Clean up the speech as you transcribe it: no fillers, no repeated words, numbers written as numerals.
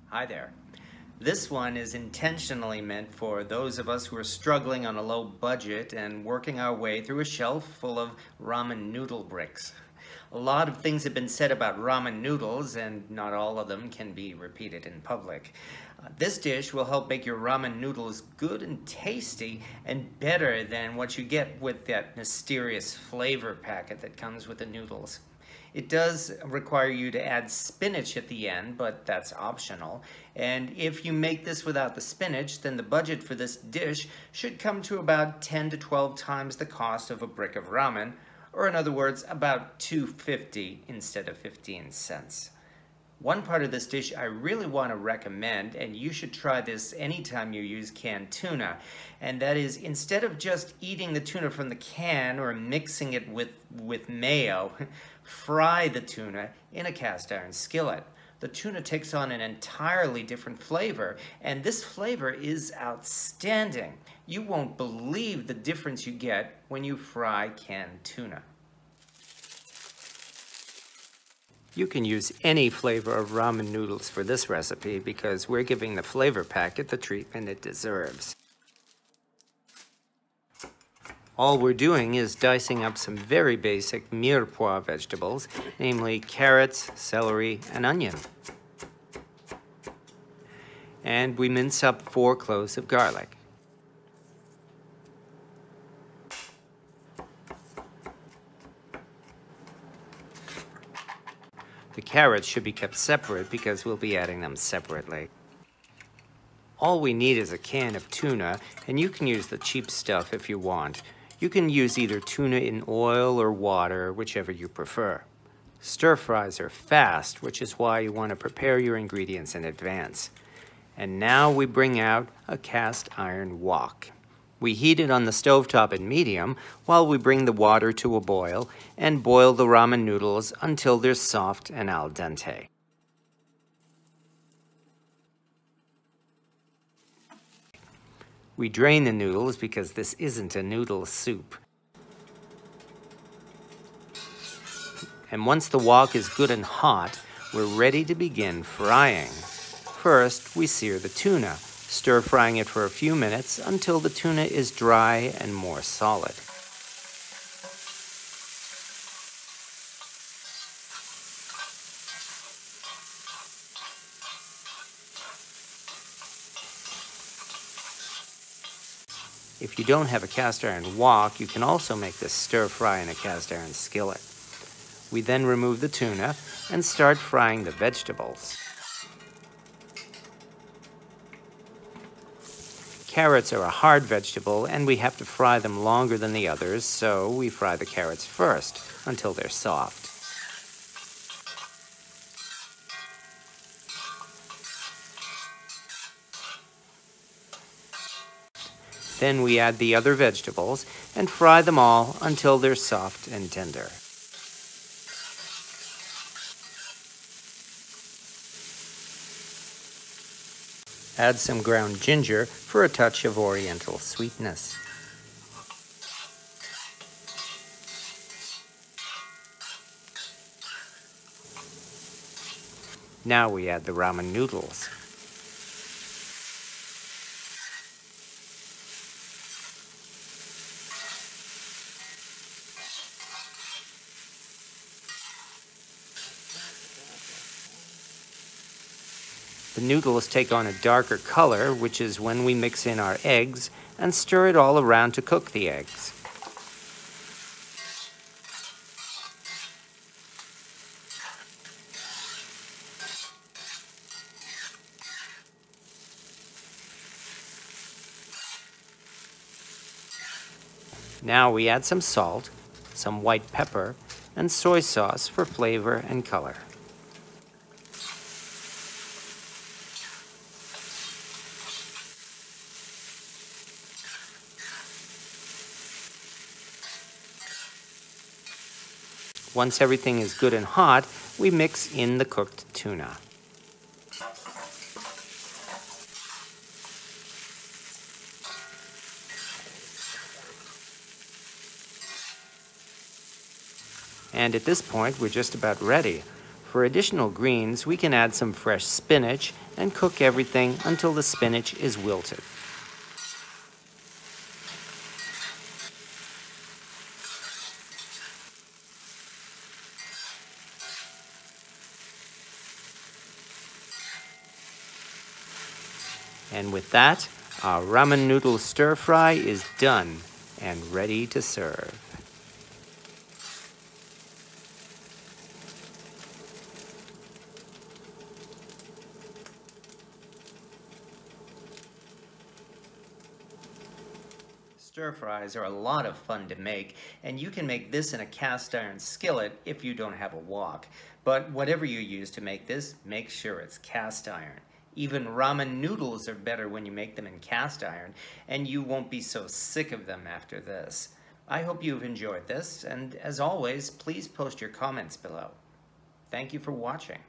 Hi there. This one is intentionally meant for those of us who are struggling on a low budget and working our way through a shelf full of ramen noodle bricks. A lot of things have been said about ramen noodles, and not all of them can be repeated in public. This dish will help make your ramen noodles good and tasty and better than what you get with that mysterious flavor packet that comes with the noodles. It does require you to add spinach at the end, but that's optional. And if you make this without the spinach, then the budget for this dish should come to about 10 to 12 times the cost of a brick of ramen, or in other words, about $2.50 instead of 15 cents. One part of this dish I really want to recommend, and you should try this anytime you use canned tuna, and that is instead of just eating the tuna from the can or mixing it with mayo, fry the tuna in a cast iron skillet. The tuna takes on an entirely different flavor, and this flavor is outstanding. You won't believe the difference you get when you fry canned tuna. You can use any flavor of ramen noodles for this recipe because we're giving the flavor packet the treatment it deserves. All we're doing is dicing up some very basic mirepoix vegetables, namely carrots, celery, and onion. And we mince up 4 cloves of garlic. The carrots should be kept separate because we'll be adding them separately. All we need is a can of tuna, and you can use the cheap stuff if you want. You can use either tuna in oil or water, whichever you prefer. Stir fries are fast, which is why you want to prepare your ingredients in advance. And now we bring out a cast iron wok. We heat it on the stovetop at medium while we bring the water to a boil and boil the ramen noodles until they're soft and al dente. We drain the noodles because this isn't a noodle soup. And once the wok is good and hot, we're ready to begin frying. First, we sear the tuna, stir-frying it for a few minutes until the tuna is dry and more solid. If you don't have a cast iron wok, you can also make this stir-fry in a cast iron skillet. We then remove the tuna and start frying the vegetables. Carrots are a hard vegetable, and we have to fry them longer than the others, so we fry the carrots first until they're soft. Then we add the other vegetables and fry them all until they're soft and tender. Add some ground ginger for a touch of oriental sweetness. Now we add the ramen noodles. The noodles take on a darker color, which is when we mix in our eggs and stir it all around to cook the eggs. Now we add some salt, some white pepper, and soy sauce for flavor and color. Once everything is good and hot, we mix in the cooked tuna. And at this point, we're just about ready. For additional greens, we can add some fresh spinach and cook everything until the spinach is wilted. And with that, our ramen noodle stir fry is done and ready to serve. Stir fries are a lot of fun to make, and you can make this in a cast iron skillet if you don't have a wok. But whatever you use to make this, make sure it's cast iron. Even ramen noodles are better when you make them in cast iron, and you won't be so sick of them after this. I hope you've enjoyed this, and as always, please post your comments below. Thank you for watching.